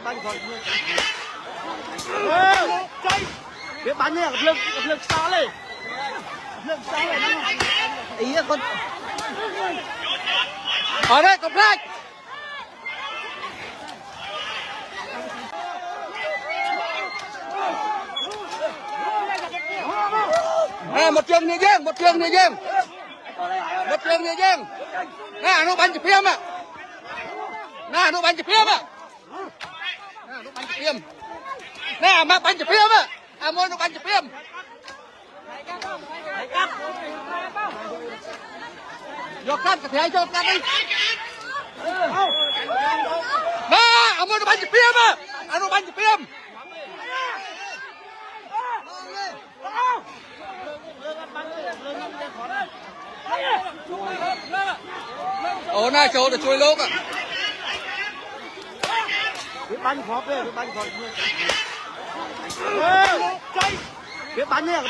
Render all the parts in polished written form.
bánh khỏi phía bánh này lực sao lên ý con ở đây cục lách một trường như riêng nè nó bắn chụp phim à nè nó bắn chụp phim à nè mà bắn chụp phim à muốn nó bắn chụp phim vô cắt cái thế vô cắt đi nè muốn nó bắn chụp phim à nó bắn chụp phim ồ na chỗ để chui lốp à cái bánh khó về cái bánh khó cái bánh này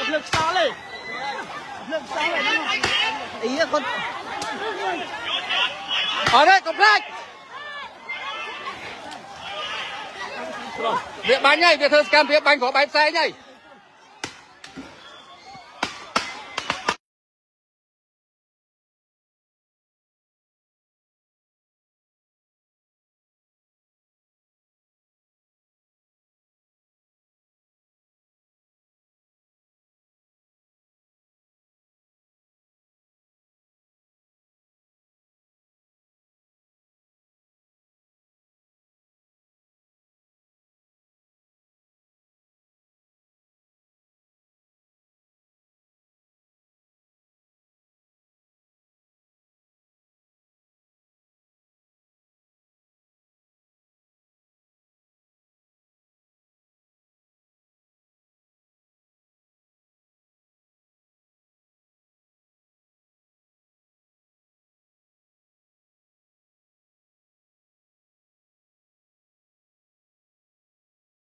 lực sao lên ý con ở đây cục lách việc bánh này việc thơ cam việc bánh có bánh xe nhảy